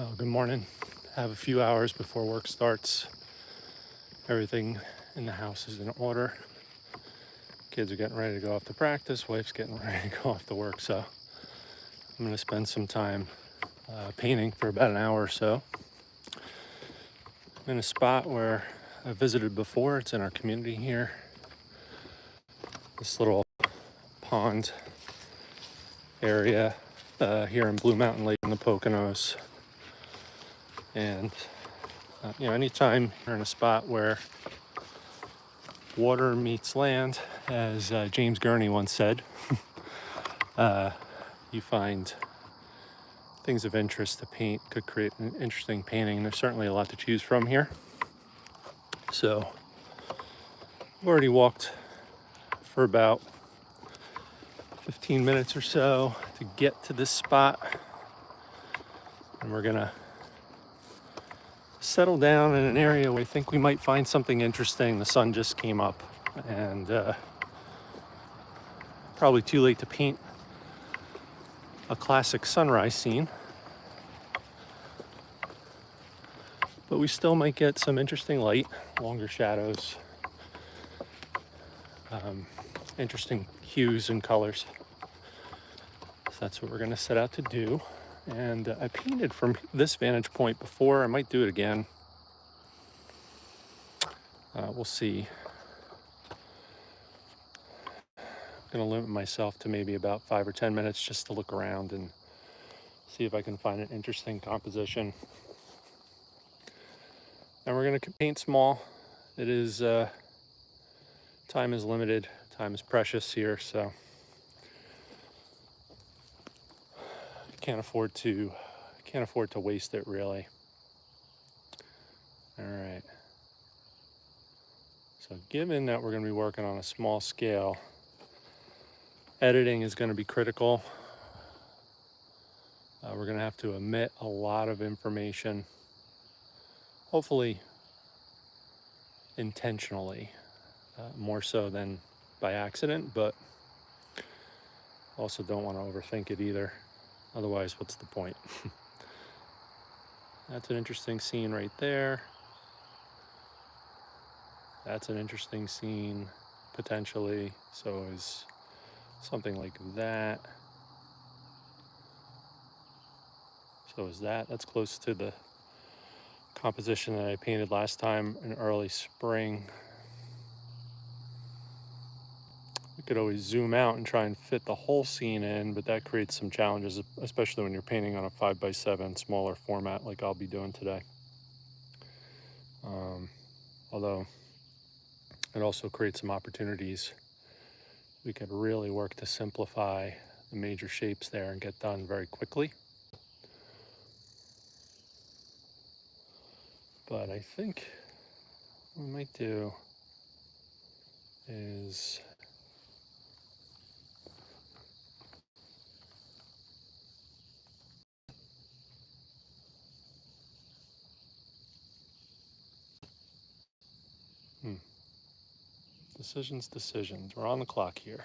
Oh, good morning. Have a few hours before work starts. Everything in the house is in order. Kids are getting ready to go off to practice. Wife's getting ready to go off to work. So I'm going to spend some time painting for about an hour or so. I'm in a spot where I visited before. It's in our community here. This little pond area here in Blue Mountain Lake in the Poconos. And anytime you're in a spot where water meets land, as James Gurney once said, you find things of interest to paint, could create an interesting painting. There's certainly a lot to choose from here. So I've already walked for about 15 minutes or so to get to this spot. And we're gonna settle down in an area where I think we might find something interesting. The sun just came up and probably too late to paint a classic sunrise scene. But we still might get some interesting light, longer shadows, interesting hues and colors. So that's what we're gonna set out to do. And I painted from this vantage point before. I might do it again. We'll see. I'm gonna limit myself to maybe about 5 or 10 minutes just to look around and see if I can find an interesting composition. And we're gonna paint small. It is, time is limited, time is precious here, so can't afford to waste it really. All right. So given that we're going to be working on a small scale, editing is going to be critical. We're going to have to omit a lot of information, hopefully intentionally, more so than by accident, but also don't want to overthink it either. Otherwise, what's the point? That's an interesting scene right there. That's an interesting scene, potentially. So is something like that. So is that. That's close to the composition that I painted last time in early spring. We could always zoom out and try and fit the whole scene in, but that creates some challenges, especially when you're painting on a 5x7 smaller format like I'll be doing today. Although it also creates some opportunities. We could really work to simplify the major shapes there and get done very quickly. But I think what we might do is decisions. We're on the clock here.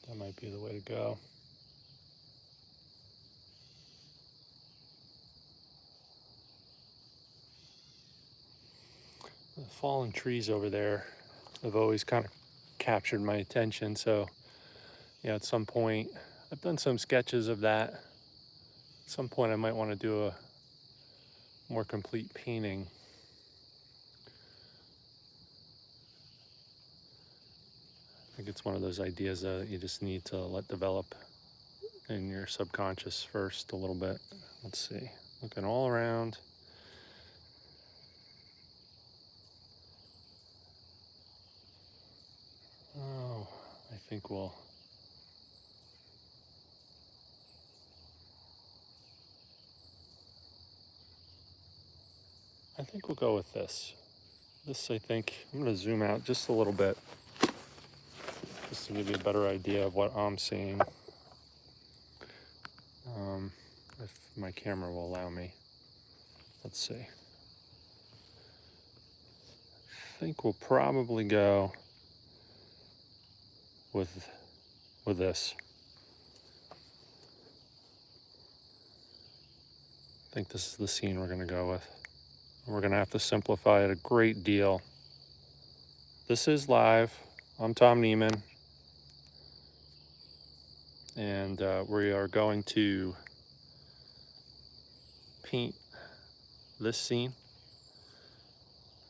That might be the way to go. The fallen trees over there have always kind of captured my attention. So, at some point, I've done some sketches of that. At some point, I might want to do a more complete painting. I think it's one of those ideas that you just need to let develop in your subconscious first a little bit. Let's see, looking all around. Oh, I think we'll I think we'll go with this. This, I think, I'm going to zoom out just a little bit, just to give you a better idea of what I'm seeing. If my camera will allow me. Let's see. I think we'll probably go with this. I think this is the scene we're going to go with. We're going to have to simplify it a great deal. This is live. I'm Tom Neiman. And we are going to paint this scene.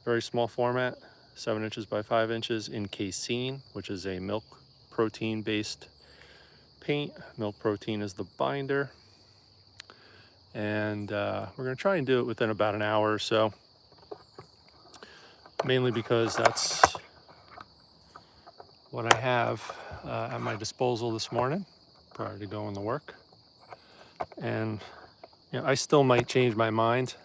Very small format, 7 inches by 5 inches in Casein, which is a milk protein based paint. Milk protein is the binder. And we're going to try and do it within about an hour or so. Mainly because that's what I have at my disposal this morning prior to going to work. And I still might change my mind.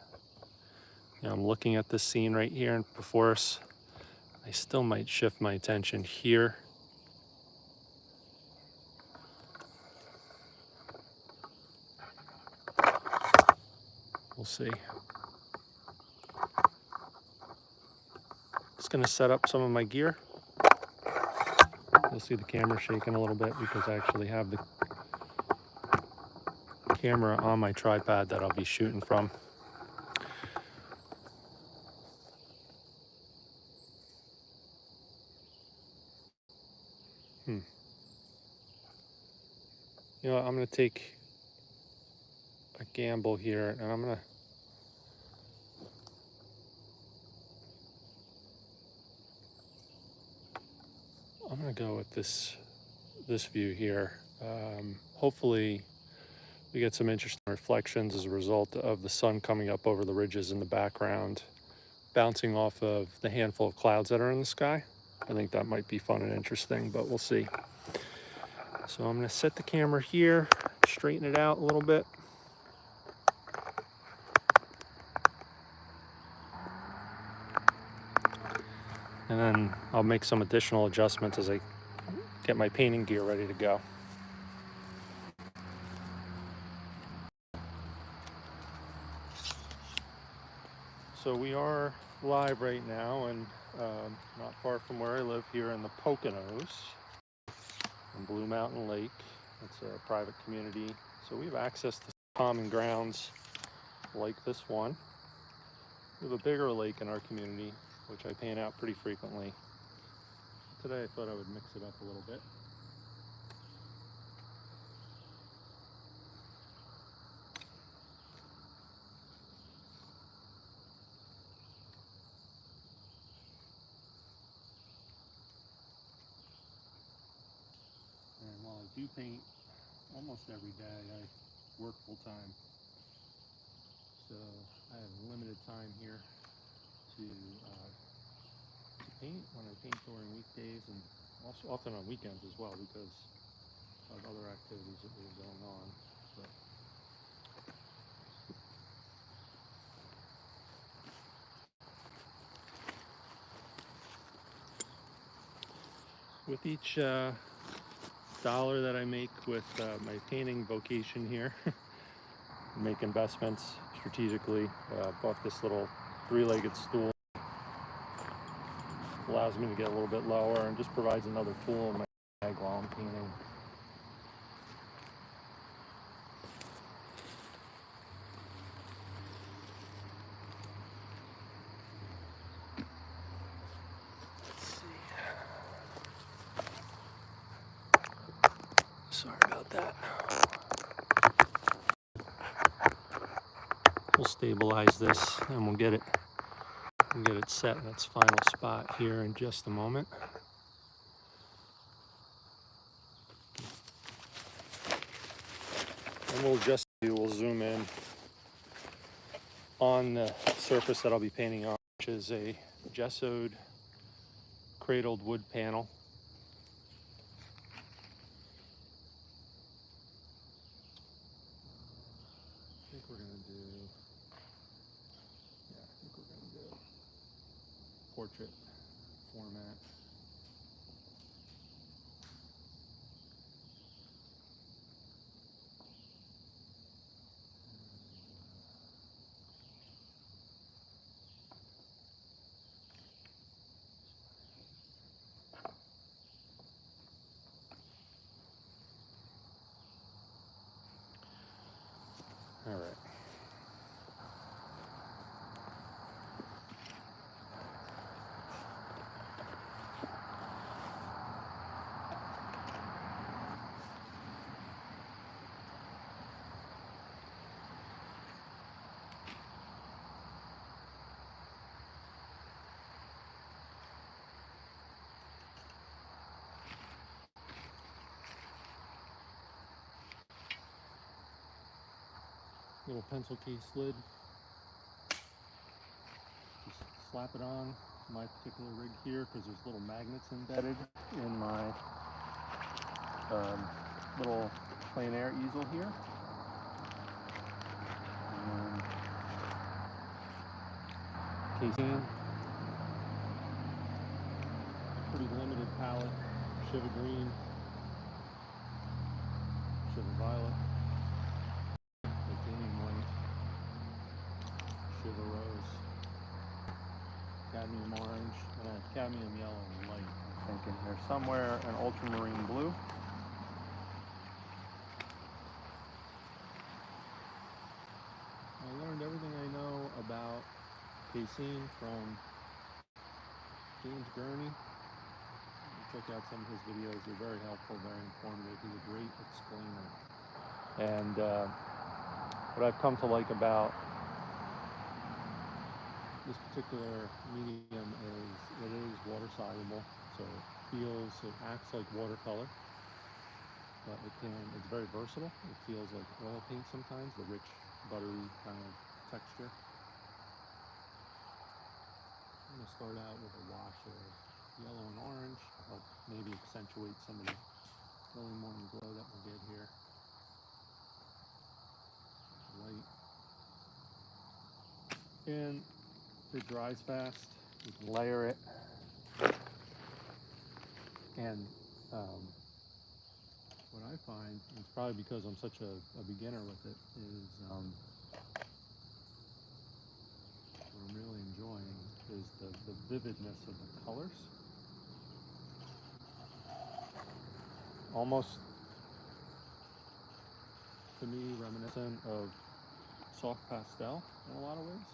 I'm looking at this scene right here before us. I still might shift my attention here. We'll see. Just gonna set up some of my gear. You'll see the camera shaking a little bit because I actually have the camera on my tripod that I'll be shooting from. I'm gonna take a gamble here, and I'm gonna go with this view here. Hopefully we get some interesting reflections as a result of the sun coming up over the ridges in the background, bouncing off of the handful of clouds that are in the sky. I think that might be fun and interesting, but we'll see. So I'm gonna set the camera here, straighten it out a little bit. And then I'll make some additional adjustments as I get my painting gear ready to go. So we are live right now, and not far from where I live here in the Poconos, in Blue Mountain Lake. It's a private community, so we have access to common grounds like this one. We have a bigger lake in our community, which I paint out pretty frequently. Today I thought I would mix it up a little bit. And while I do paint almost every day, I work full time. So I have limited time here to paint when I paint during weekdays, and also often on weekends as well, because of other activities that we have going on. But with each dollar that I make with my painting vocation here, make investments strategically. Bought this little 3-legged stool. Allows me to get a little bit lower and just provides another tool in my bag while I'm painting. Sorry about that. We'll stabilize this and we'll get it set in its final spot here in just a moment. And we'll zoom in on the surface that I'll be painting on, which is a gessoed cradled wood panel. I think we're gonna do portrait format. All right. Little pencil case lid. Just slap it on my particular rig here because there's little magnets embedded in my little plein air easel here. And Casein, pretty limited palette. Shiva green, Shiva violet, titanium white, Shiva rose, cadmium orange, and a cadmium yellow and light, I think, in here somewhere, an ultramarine blue. I learned everything I know about Casein from James Gurney. Check out some of his videos. They're very helpful, very informative. He's a great explainer. And what I've come to like about this particular medium is it is water soluble, so it acts like watercolor, but it's very versatile. It feels like oil paint sometimes, the rich, buttery kind of texture. I'm going to start out with a wash of yellow and orange to help maybe accentuate some of the early morning glow that we'll get here. Light. And it dries fast. You can layer it. And what I find, and it's probably because I'm such a beginner with it, is what I'm really enjoying is the vividness of the colors. Almost, to me, reminiscent of soft pastel in a lot of ways.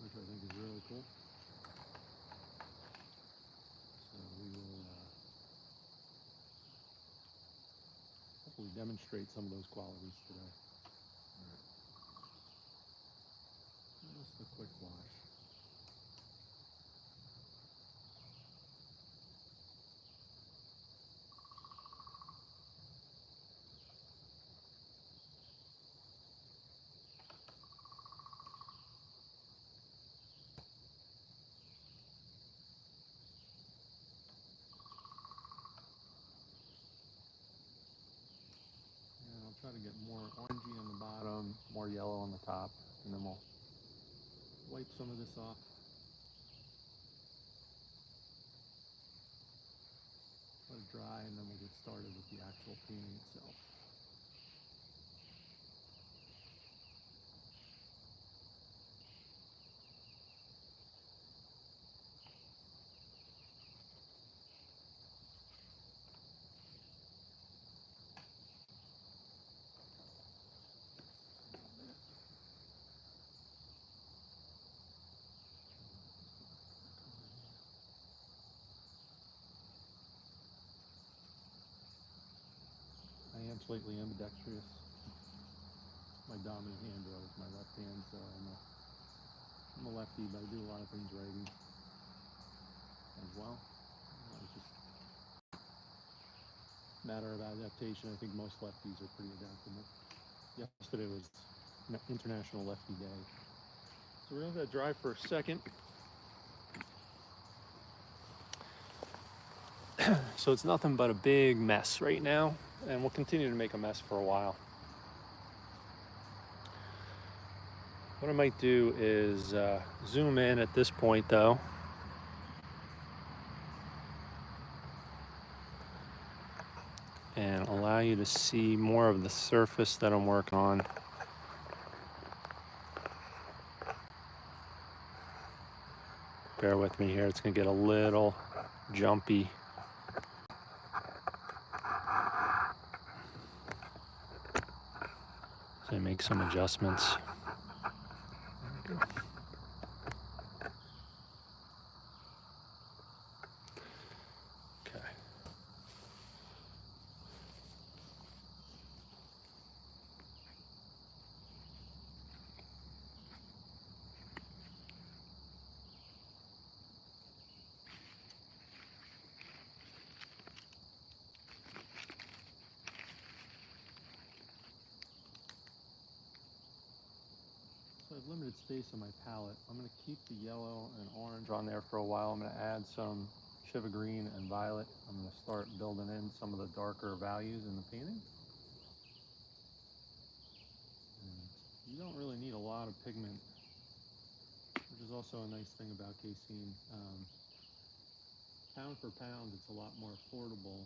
Which I think is really cool. So we will hopefully demonstrate some of those qualities today. All right. Just a quick wash. And I'll try to get more orangey on the bottom, more yellow on the top, and then we'll wipe some of this off. Let it dry, and then we'll get started with the actual painting itself. I am slightly ambidextrous. My dominant hand draw is my left hand, so I'm a lefty, but I do a lot of things righty as well. It's just a matter of adaptation. I think most lefties are pretty adaptable. Yesterday was International Lefty Day. So we're going to let that dry for a second. So it's nothing but a big mess right now, and we'll continue to make a mess for a while. What I might do is zoom in at this point though. And allow you to see more of the surface that I'm working on. Bear with me here, it's gonna get a little jumpy. So I make some adjustments. There we go. Okay. So I have limited space on my palette. I'm going to keep the yellow and orange on there for a while. I'm going to add some Shiva green and violet. I'm going to start building in some of the darker values in the painting. And you don't really need a lot of pigment, which is also a nice thing about Casein. Pound for pound, it's a lot more affordable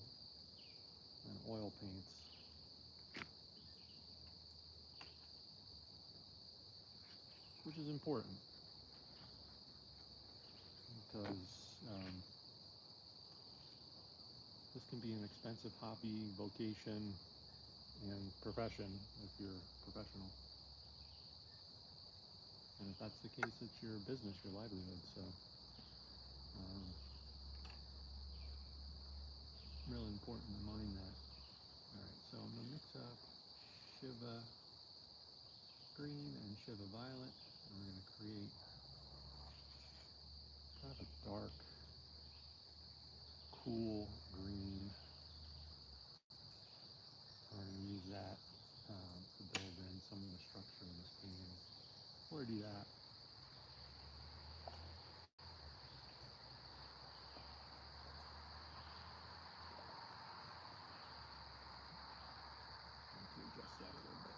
than oil paints. Which is important because this can be an expensive hobby, vocation, and profession if you're professional. And if that's the case, it's your business, your livelihood. So really important to mind that. All right, so I'm gonna mix up Shiva green and Shiva violet, and we're gonna create kind of a dark, cool green. I'm gonna use that to build in some of the structure of this painting. Before I do that, to adjust that a little bit.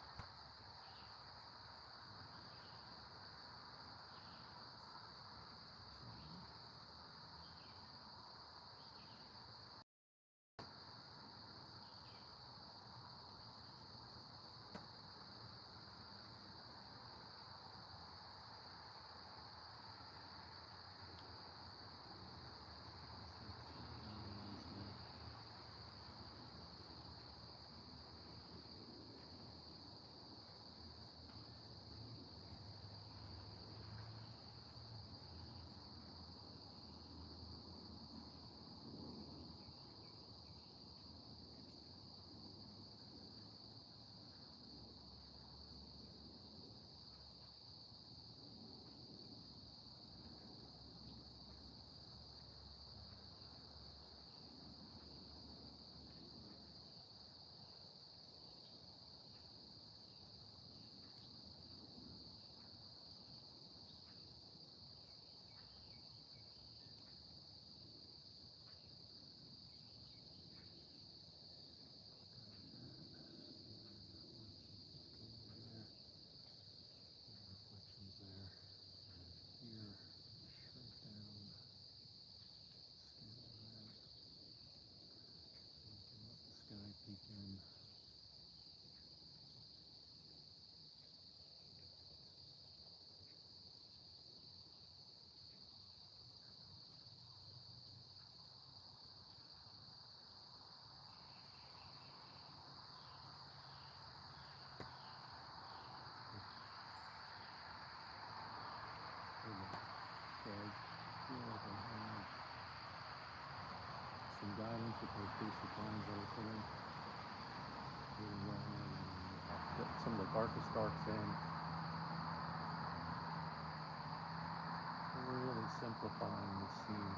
So I feel like I have some guidance with those basic lines that I put in. Really go ahead and get some of the darkest darks in. And we're really simplifying the scene.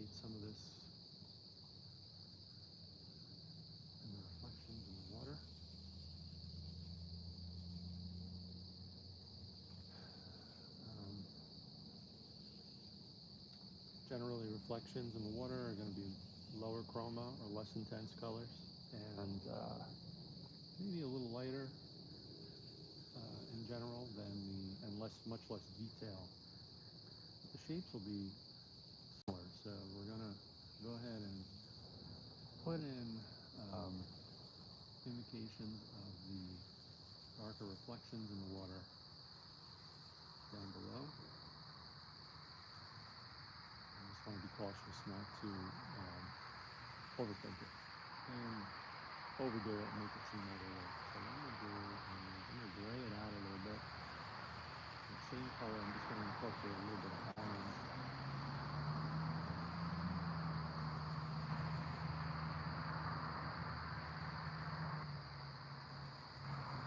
replicate some of this in the reflections in the water. Generally, reflections in the water are going to be lower chroma or less intense colors, and maybe a little lighter in general than and much less detail. But the shapes will be similar, so we're going to go ahead and put in indications of the darker reflections in the water down below. I just want to be cautious not to overthink it and overdo it and make it seem overworked. So what I'm going to do is I'm going to gray it out a little bit. The same color, I'm just going to incorporate a little bit of orange.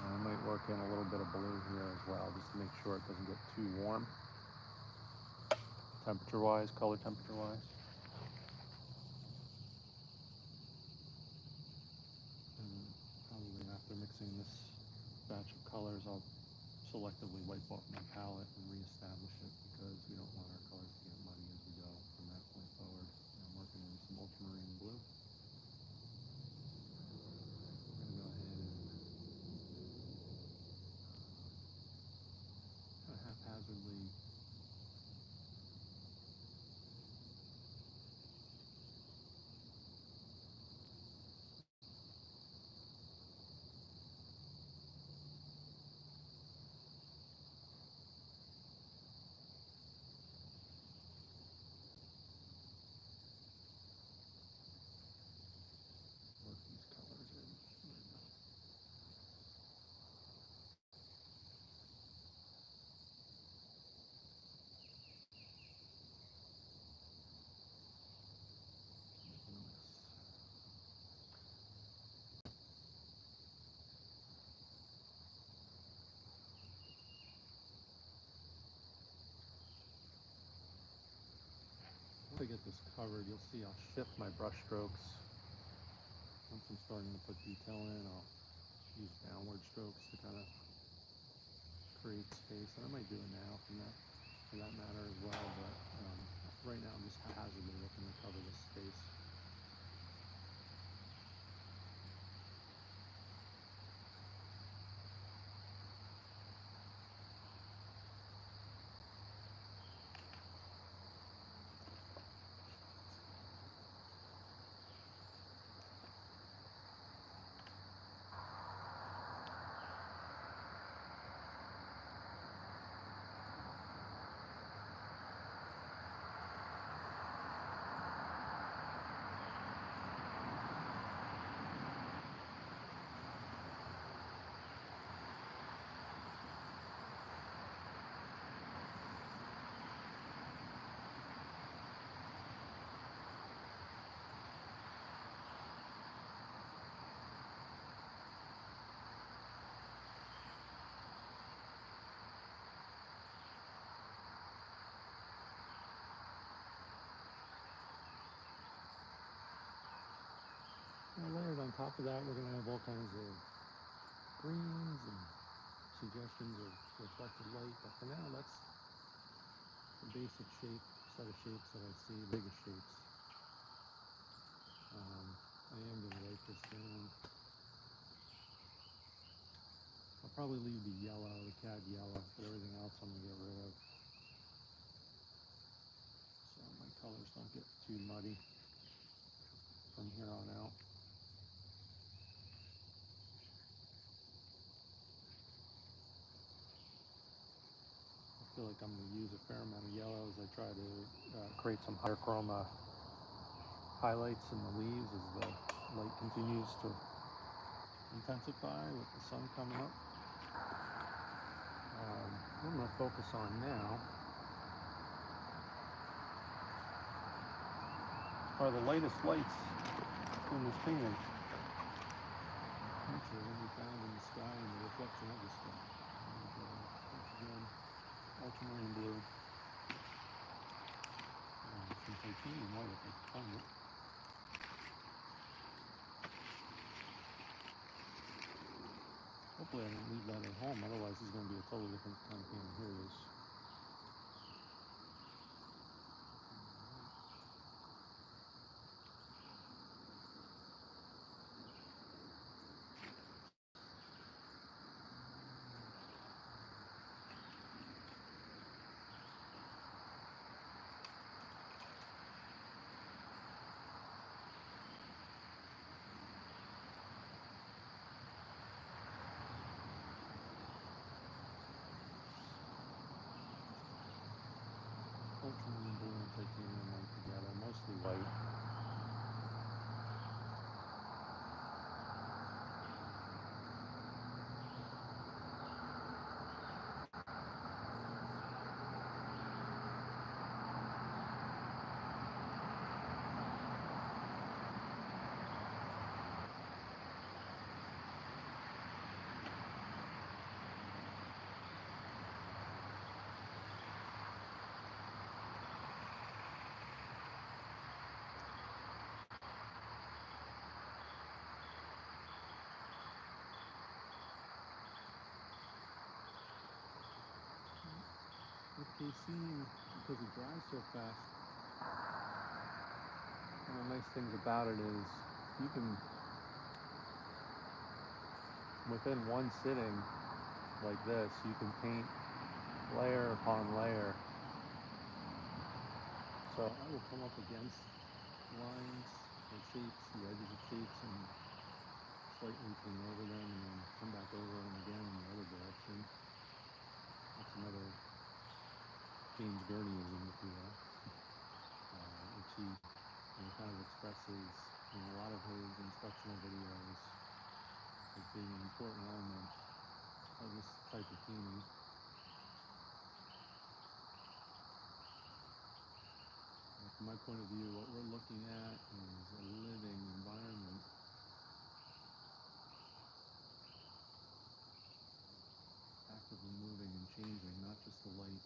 And I might work in a little bit of blue here as well, just to make sure it doesn't get too warm. Temperature-wise, color temperature-wise. And probably after mixing this batch of colors, I'll selectively wipe off my palette and reestablish it, because we don't want our colors to get muddy as we go from that point forward. And I'm working in some ultramarine blue. We're going to go ahead and kind of haphazardly work these colors in. There we go. Making a mess. Once I get this covered, you'll see I'll shift my brush strokes. Once I'm starting to put detail in, I'll use downward strokes to kind of create space. And I might do it now for that matter as well, but right now I'm just haphazardly looking to cover this space. And layered on top of that, we're going to have all kinds of greens and suggestions of reflected light. But for now, that's the basic set of shapes that I see, the biggest shapes. I am going to write this down. I'll probably leave the yellow, the cad yellow, but everything else I'm going to get rid of, so my colors don't get too muddy from here on out. I feel like I'm going to use a fair amount of yellow as I try to create some higher chroma highlights in the leaves as the light continues to intensify with the sun coming up. What I'm going to focus on now are the lightest lights in this painting, which are going to be found in the sky and the reflection of the sky. And, once again, ultramarine blue, some titanium. Maybe more if I can find it. Hopefully I didn't leave that at home, otherwise it's going to be a totally different kind of painting. Here it is. Ultramarine blue and titanium went together, mostly white. With Casein, because it dries so fast, one of the nice things about it is you can, within one sitting like this, you can paint layer upon layer. So I will come up against lines or shapes, the edges of shapes, and slightly paint over them, and then come back over them again in the other direction. That's another James Gurneyism, if you will, which he kind of expresses in a lot of his instructional videos as being an important element of this type of painting. From my point of view, what we're looking at is a living environment, actively moving and changing, not just the light.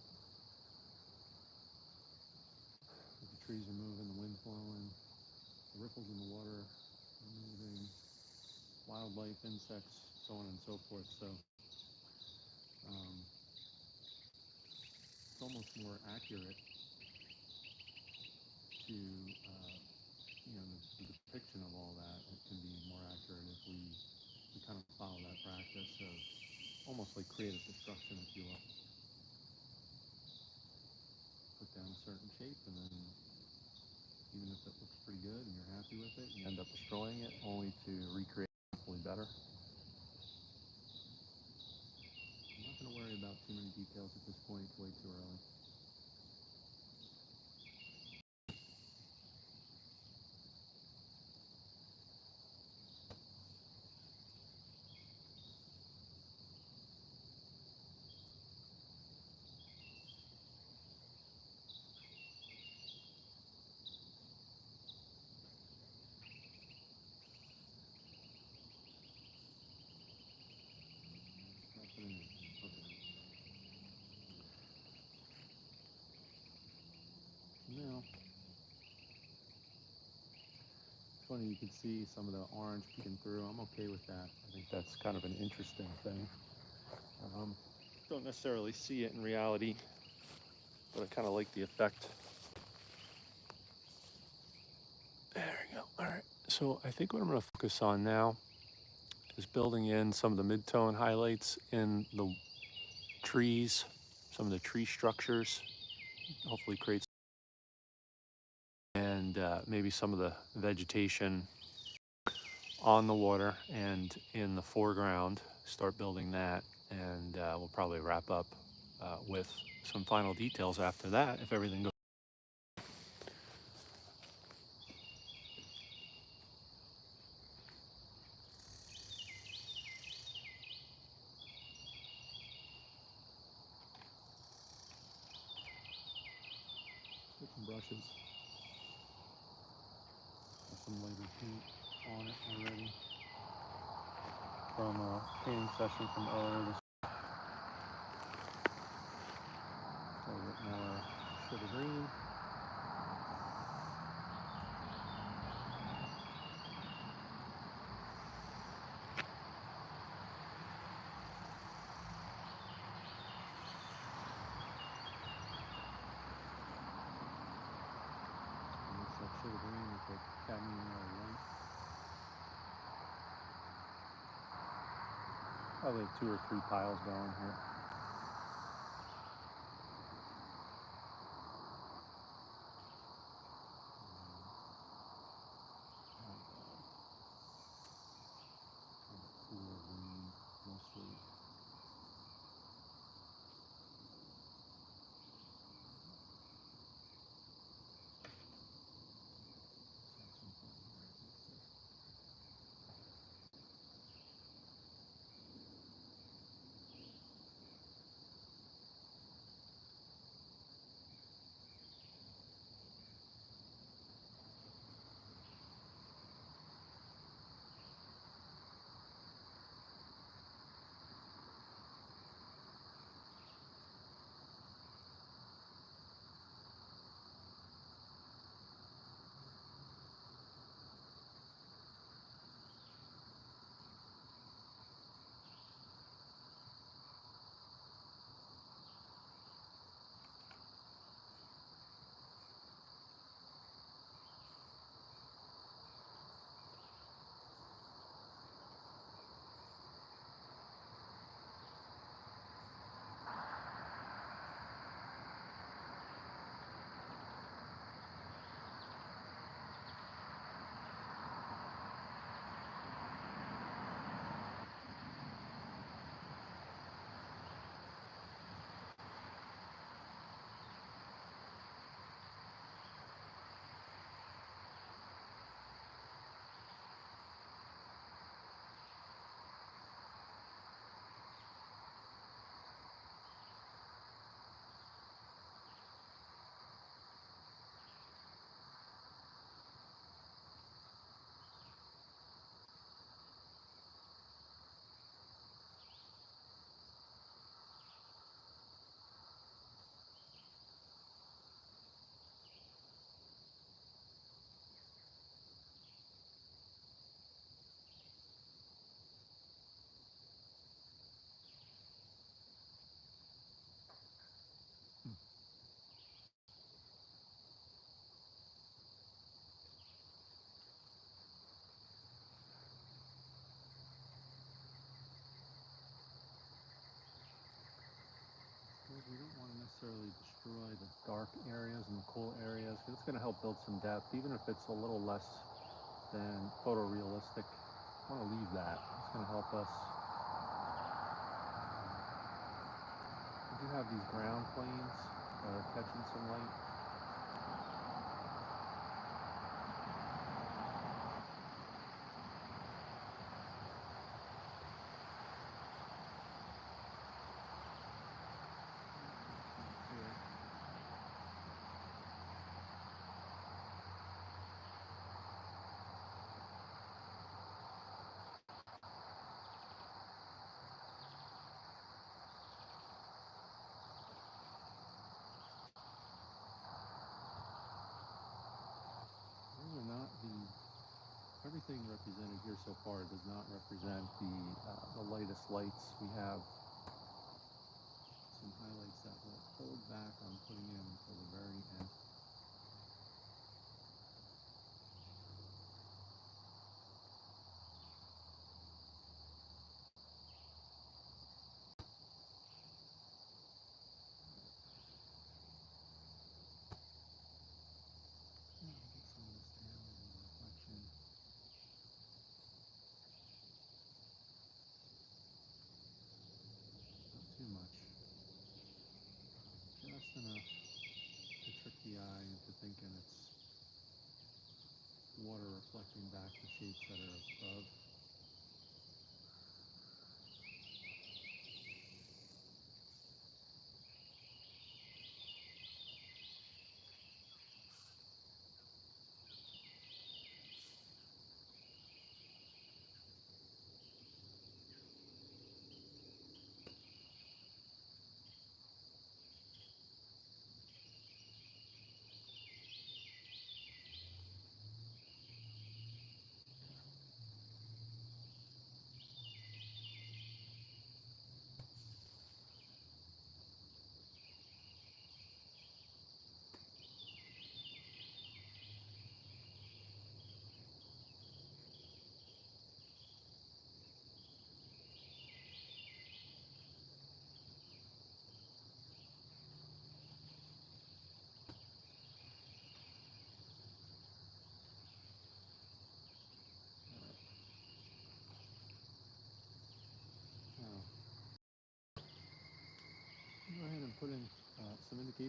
The trees are moving, the wind's blowing, the ripples in the water are moving, wildlife, insects, so on and so forth. So it's almost more accurate to, the depiction of all that. It can be more accurate if we kind of follow that practice of almost like creative destruction, if you will. Put down a certain shape, and then even if it looks pretty good and you're happy with it, you end up destroying it only to recreate it hopefully better. I'm not going to worry about too many details at this point. It's way too early. Now, it's funny, you can see some of the orange peeking through. I'm okay with that. I think that's kind of an interesting thing. Don't necessarily see it in reality, but I kind of like the effect. There we go. All right. So I think what I'm going to focus on now is building in some of the mid-tone highlights in the trees, some of the tree structures, hopefully create, and maybe some of the vegetation on the water and in the foreground. Start building that, and we'll probably wrap up with some final details after that if everything goes. Switching brushes. Got some lighter paint on it already from a painting session from earlier this week. A little bit more Shiva green. Probably have 2 or 3 piles going here. Kind of cooler green, mostly. We don't want to necessarily destroy the dark areas and the cool areas, because it's going to help build some depth, even if it's a little less than photorealistic. I want to leave that. It's going to help us. We do have these ground planes that are catching some light. Everything represented here so far does not represent the lightest lights. We have some highlights that we'll hold back on putting in until the very end. Get some of this down in the reflection. Not too much. Just enough to trick the eye into thinking it's water reflecting back the shapes that are above.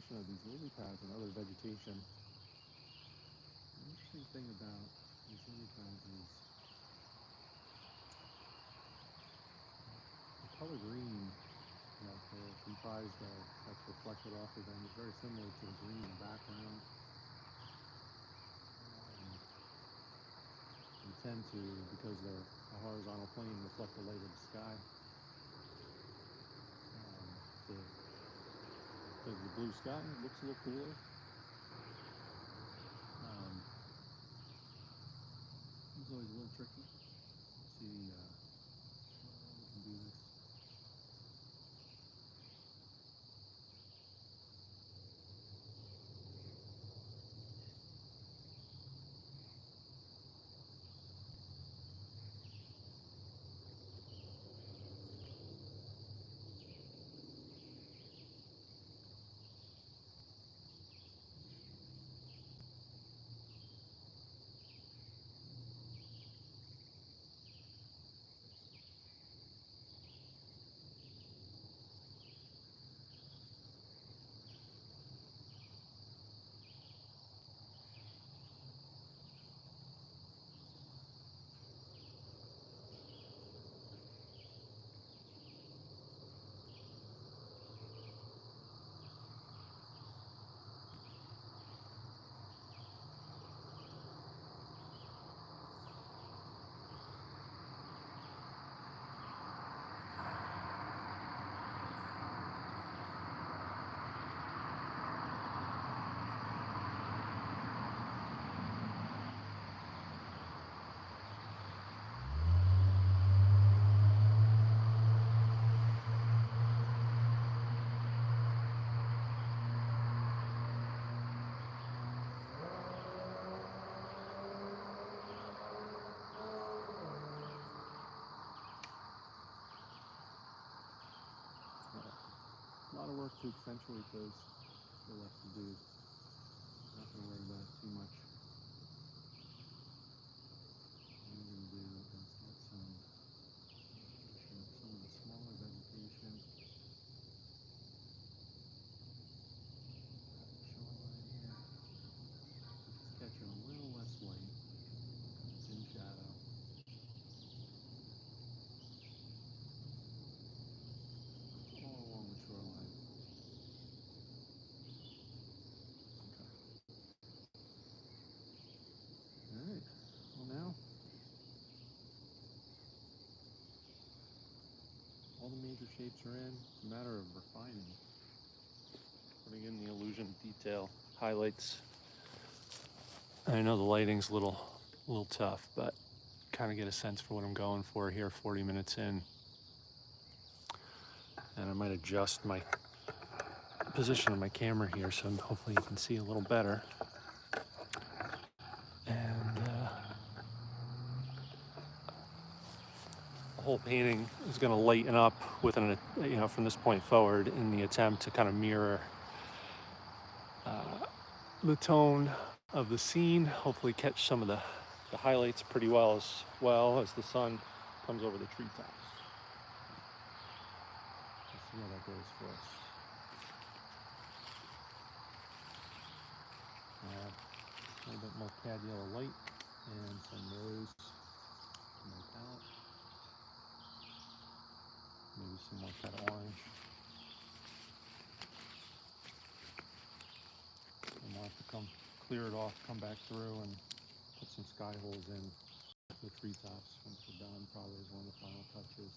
vegetation of these lily pads and other vegetation. The interesting thing about these lily pads is the color green that they're comprised of, that's reflected off of them, is very similar to the green background. They tend to, because they're a horizontal plane, reflect the light of the sky. Because of the blue sky, it looks a little cooler. It's always a little tricky. Let's see how we can do this. A lot of work to accentuate those. Still left to do. Not going to worry about it too much. What I'm going to do is get some of the smaller vegetation. Shoreline here. Just catching a little less light. It's in shadow. It's all along the shoreline. Alright, well now, all the major shapes are in. It's a matter of refining. Putting in the illusion of detail, highlights. I know the lighting's a little tough, but kind of get a sense for what I'm going for here 40 minutes in. And I might adjust my position of my camera here so hopefully you can see a little better. And the whole painting is going to lighten up with an, from this point forward in the attempt to kind of mirror the tone of the scene. Hopefully catch some of the highlights pretty well as the sun comes over the treetops. Let's see how that goes for us. A little bit more cad yellow light and some rose in my palette. Maybe some more cad orange. And we'll have to clear it off, come back through and put some sky holes in the treetops once we're done, probably as one of the final touches.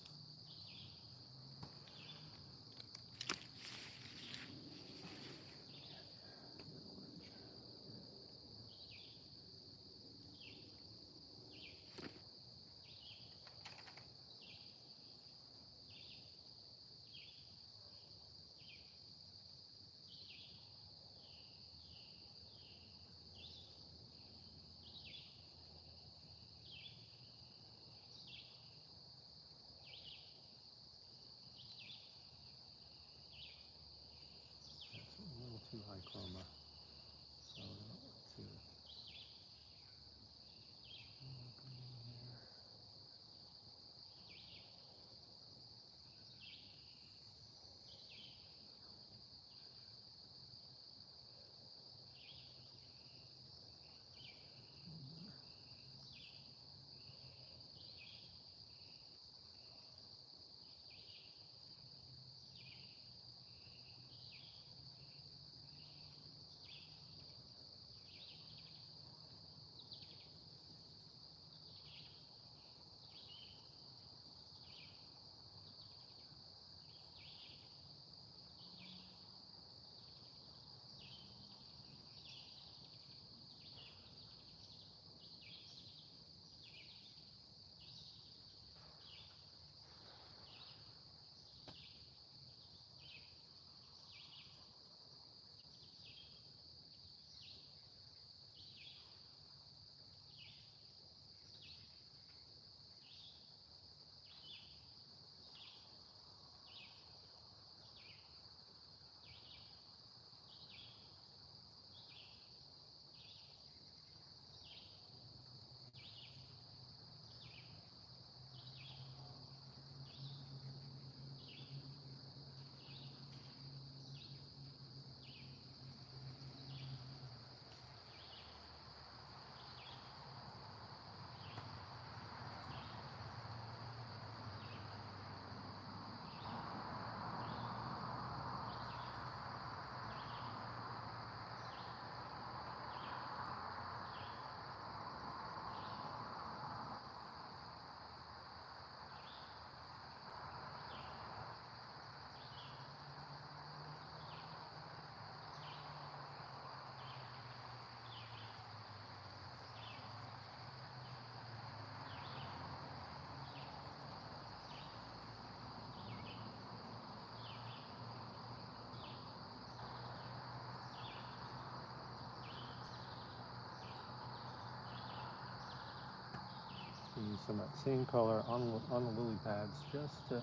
use some of that same color on the lily pads just to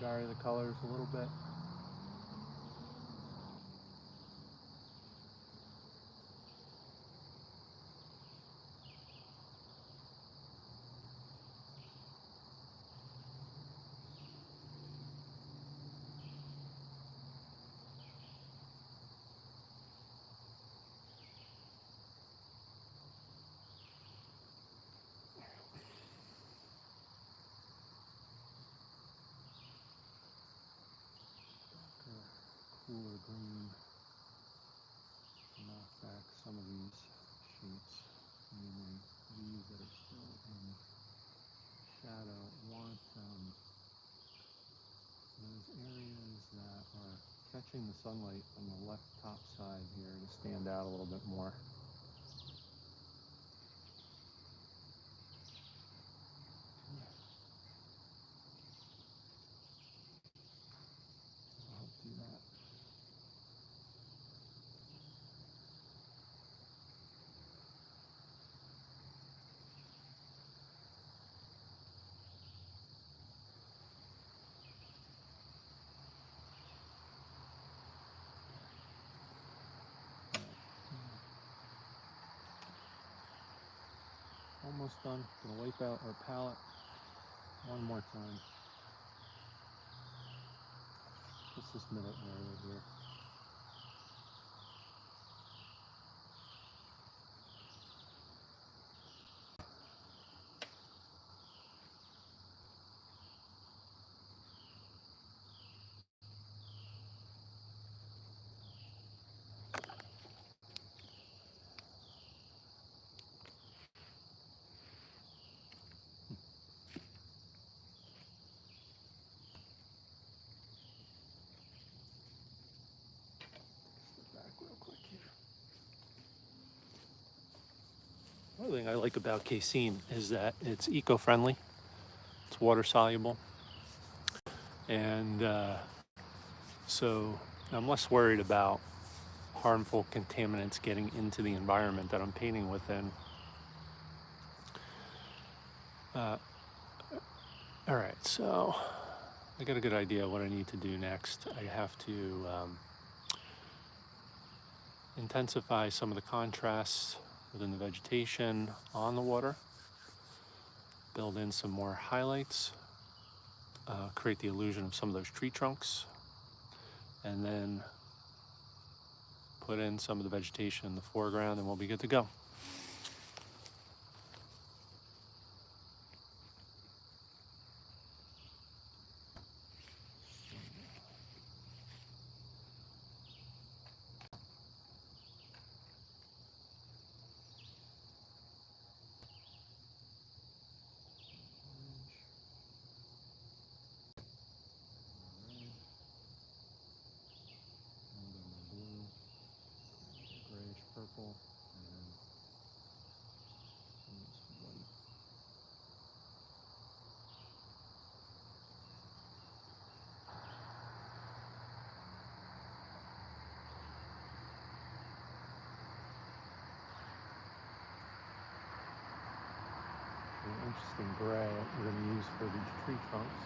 vary the colors a little bit. Cooler green to knock back some of these sheets, mainly these that are still in shadow. Want those areas that are catching the sunlight on the left top side here to stand out a little bit more. I'll do that. Almost done. Gonna wipe out our palette one more time. Just this minute area here. Step back real quick here. Another thing I like about Casein is that it's eco-friendly, it's water soluble, and so I'm less worried about harmful contaminants getting into the environment that I'm painting within. All right, so I got a good idea what I need to do next. I have to intensify some of the contrasts within the vegetation on the water, build in some more highlights, create the illusion of some of those tree trunks, and then put in some of the vegetation in the foreground, and we'll be good to go. Purple and this white. An interesting gray we're going to use for these tree trunks.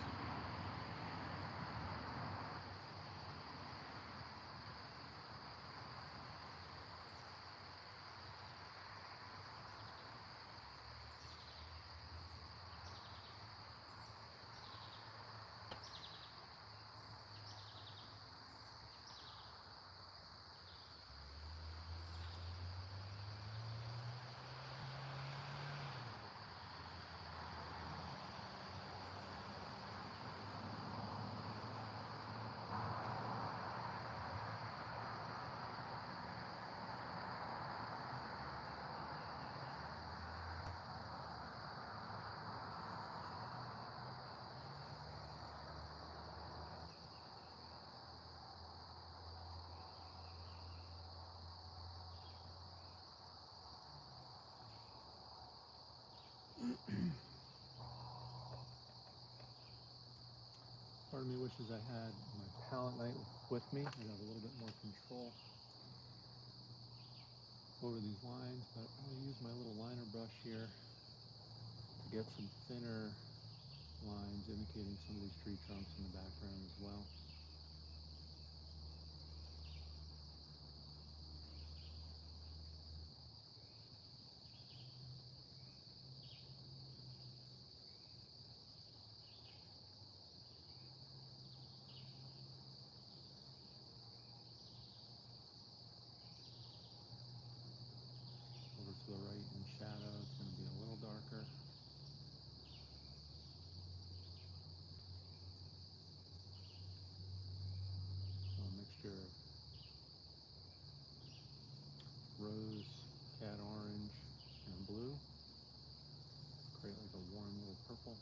Part of me wishes I had my palette knife with me. I'd have a little bit more control over these lines, but I'm going to use my little liner brush here to get some thinner lines indicating some of these tree trunks in the background as well. Over to the right in shadow, it's going to be a little darker. So a mixture of rose, cat orange, and blue. Create like a warm little purple.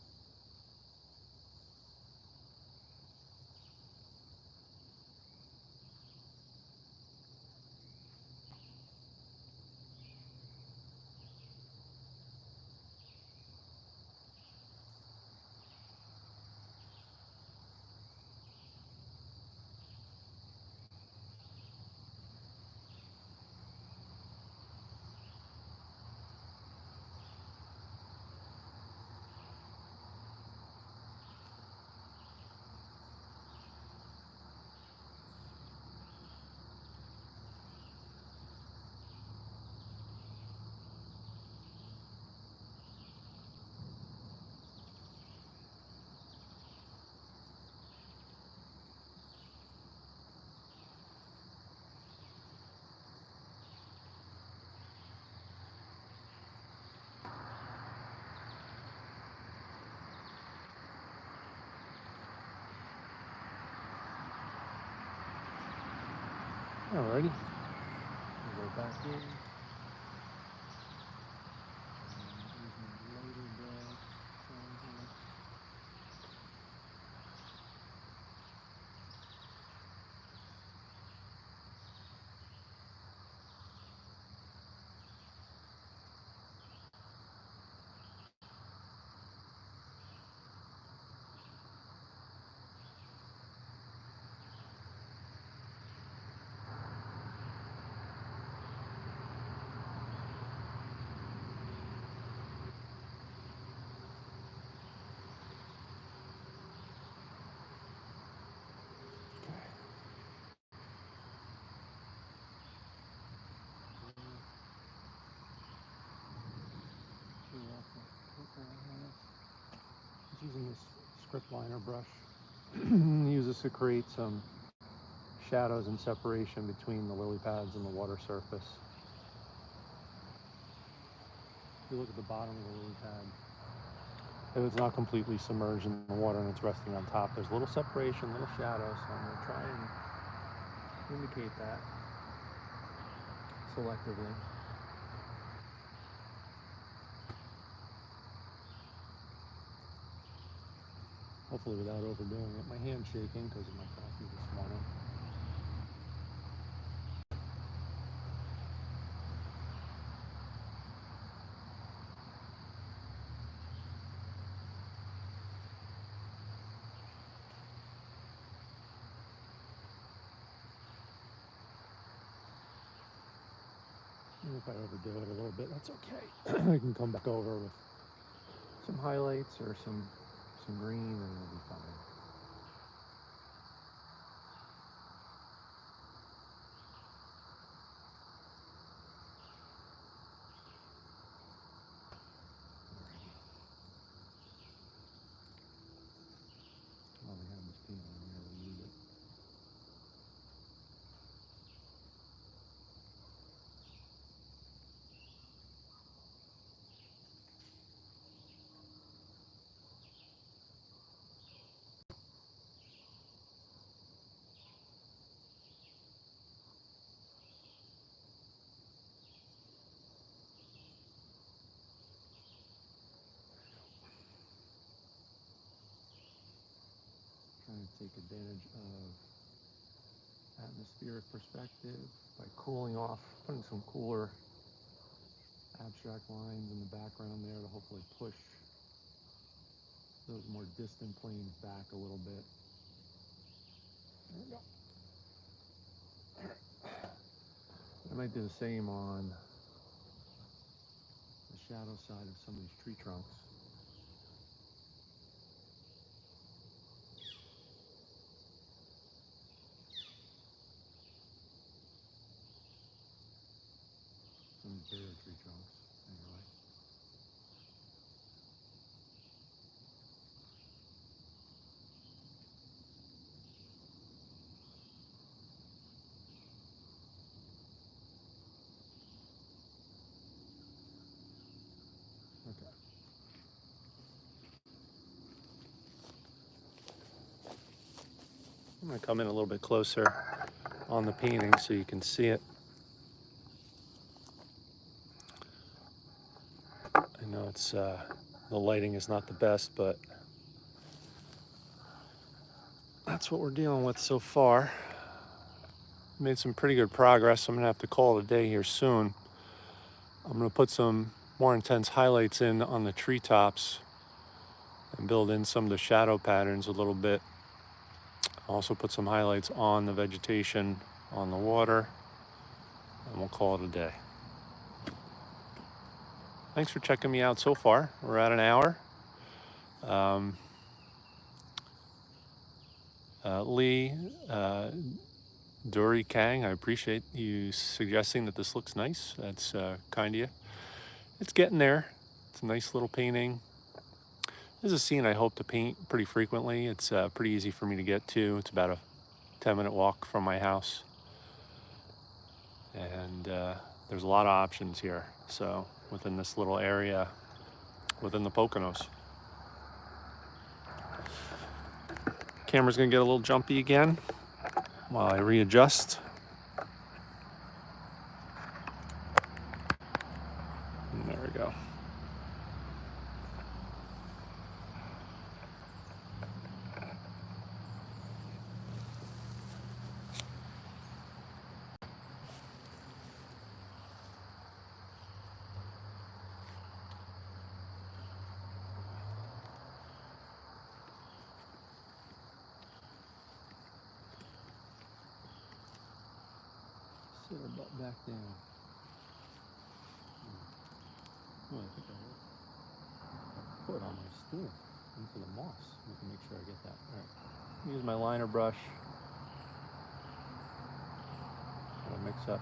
Alrighty, we'll go back in. Lighter gray tone here. Just using this script liner brush. Use this to create some shadows and separation between the lily pads and the water surface. If you look at the bottom of the lily pad, if it's not completely submerged in the water and it's resting on top, there's a little separation, little shadow, so I'm going to try and indicate that selectively. Hopefully without overdoing it. My hand's shaking because of my coffee this morning. And if I overdo it a little bit, that's okay. I can come back over with some highlights or some green and it'll be fine. While we have this paint on here, we'll use it. Trying to take advantage of atmospheric perspective by cooling off, putting some cooler abstract lines in the background there to hopefully push those more distant planes back a little bit. There we go. I might do the same on the shadow side of some of these tree trunks. some bigger tree trunks, anyway. Okay. I'm going to come in a little bit closer on the painting so you can see it. I know it's the lighting is not the best, but that's what we're dealing with so far. Made some pretty good progress. I'm gonna have to call it a day here soon. I'm gonna put some more intense highlights in on the treetops and build in some of the shadow patterns a little bit. Also put some highlights on the vegetation on the water, and we'll call it a day. Thanks for checking me out so far. We're at an hour. Lee, Dory Kang, I appreciate you suggesting that this looks nice. That's kind of you. It's getting there. It's a nice little painting. This is a scene I hope to paint pretty frequently. It's pretty easy for me to get to. It's about a 10-minute walk from my house. And there's a lot of options here. So within this little area, within the Poconos. Camera's gonna get a little jumpy again while I readjust. And there we go. Sit her butt back down. Oh, I think I will put on my stool into the moss. We can make sure I get that. All right. Use my liner brush. I'll mix up.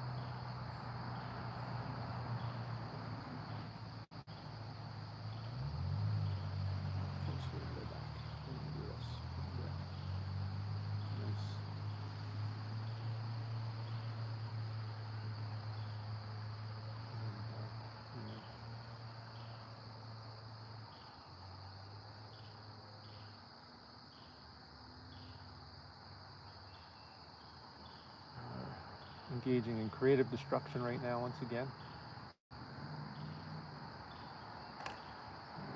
First we'll go back. We're gonna do this. Yeah. Nice. Engaging in creative destruction right now once again.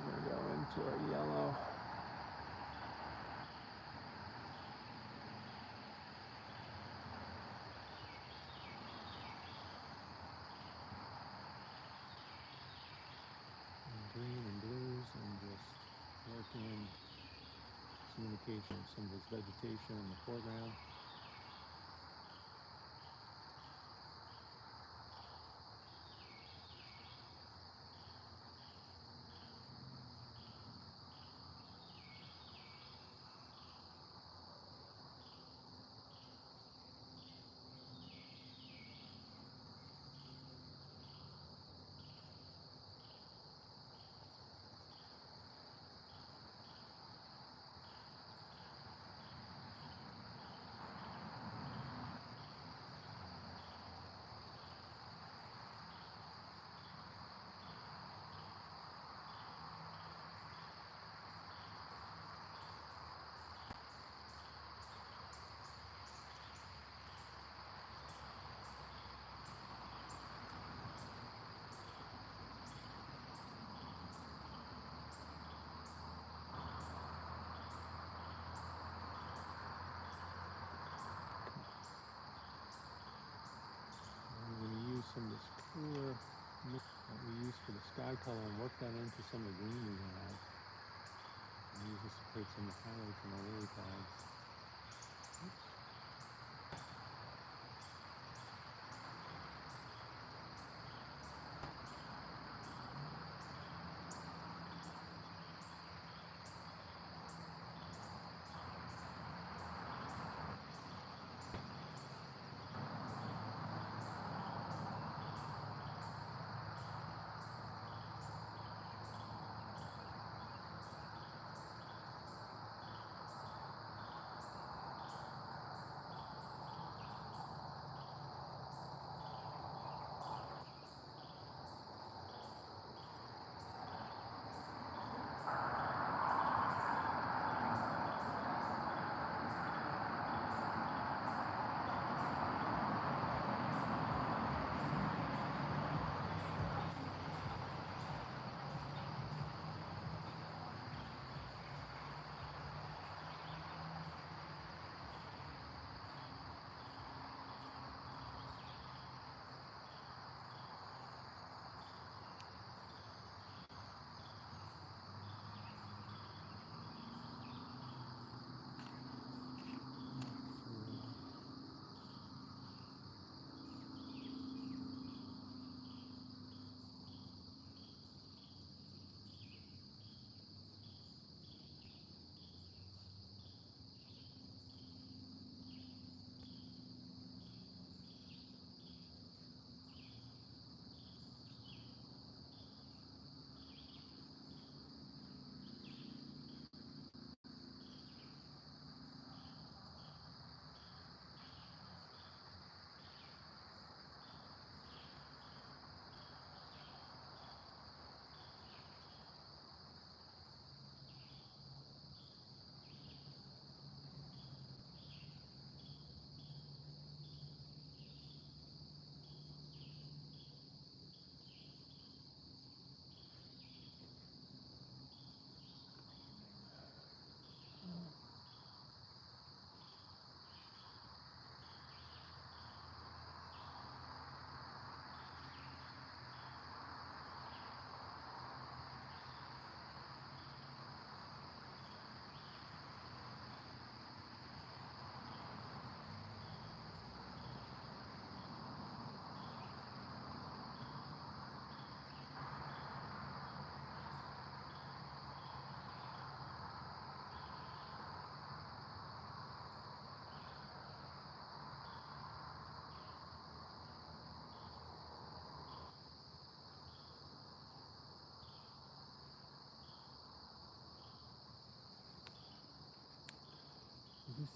We're going to go into our yellow. And green and blues, and just working in communication of some of this vegetation in the foreground. Some of this cooler mix that we use for the sky color and work that into some of the green we have. And use this to create some highlights in our lily pads. Oops.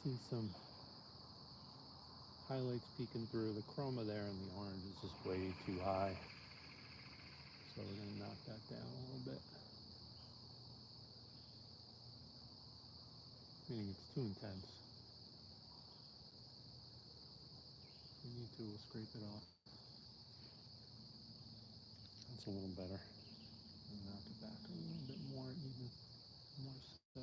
see some highlights peeking through. The chroma there and the orange is just way too high. So we're going to knock that down a little bit. Meaning it's too intense. We need to scrape it off. That's a little better. And knock it back a little bit more, even more so.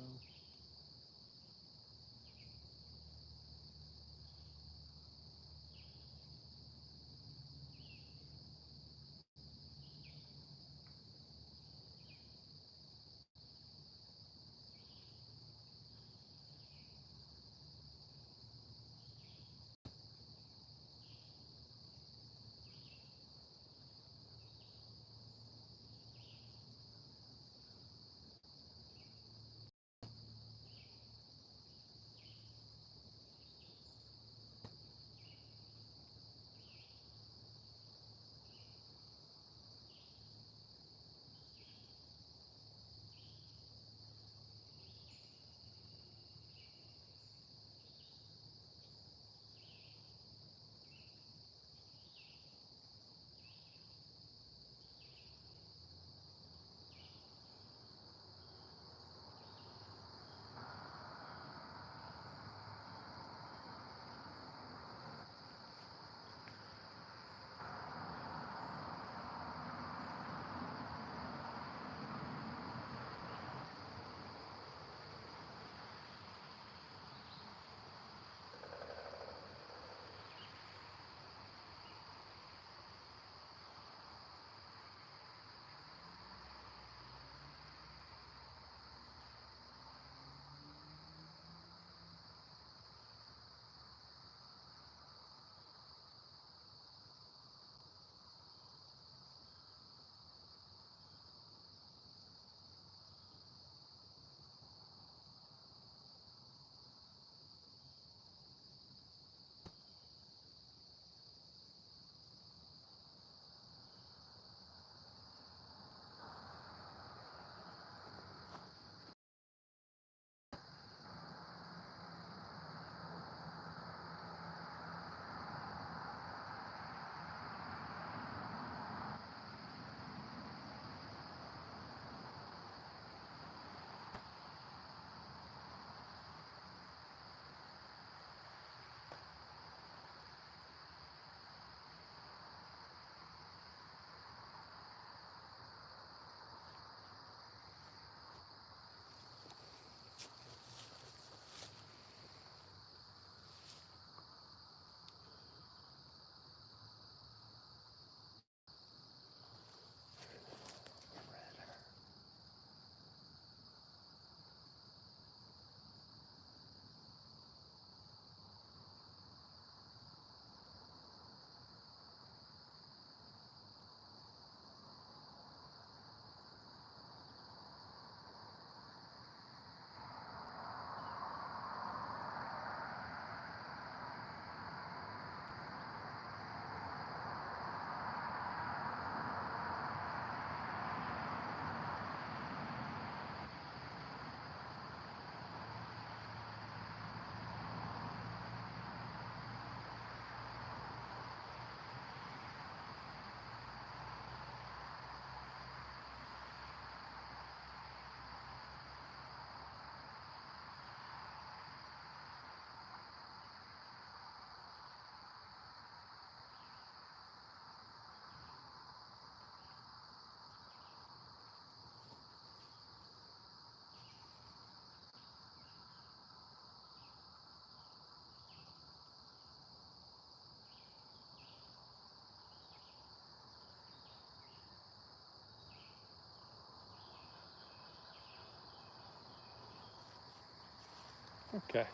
Okay.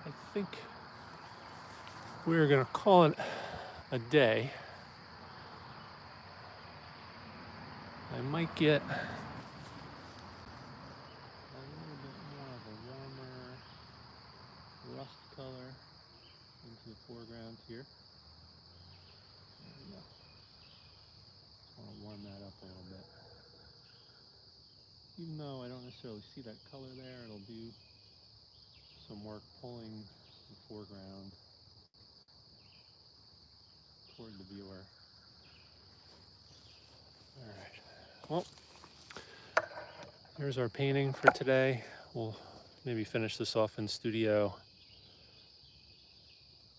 I think we're going to call it a day. I might get a little bit more of a warmer rust color into the foreground here. There we go. Just want to warm that up a little bit. Even though I don't necessarily see that color there, it'll do some work pulling the foreground toward the viewer. All right, well, here's our painting for today. We'll maybe finish this off in studio.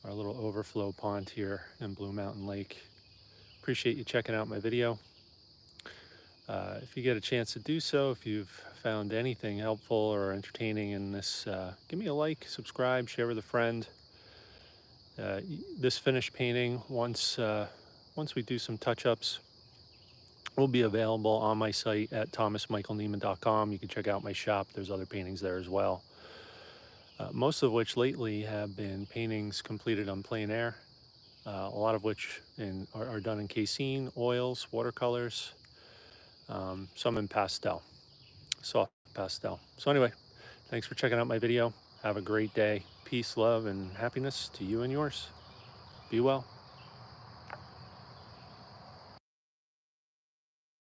Our little overflow pond here in Blue Mountain Lake. Appreciate you checking out my video. If you get a chance to do so, if you've found anything helpful or entertaining in this, give me a like, subscribe, share with a friend. This finished painting, once we do some touch-ups, will be available on my site at thomasmichaelneiman.com. You can check out my shop. There's other paintings there as well. Most of which lately have been paintings completed on plein air, a lot of which are done in Casein, oils, watercolors, some in pastel, soft pastel. So anyway, thanks for checking out my video. Have a great day. Peace, love, and happiness to you and yours. Be well.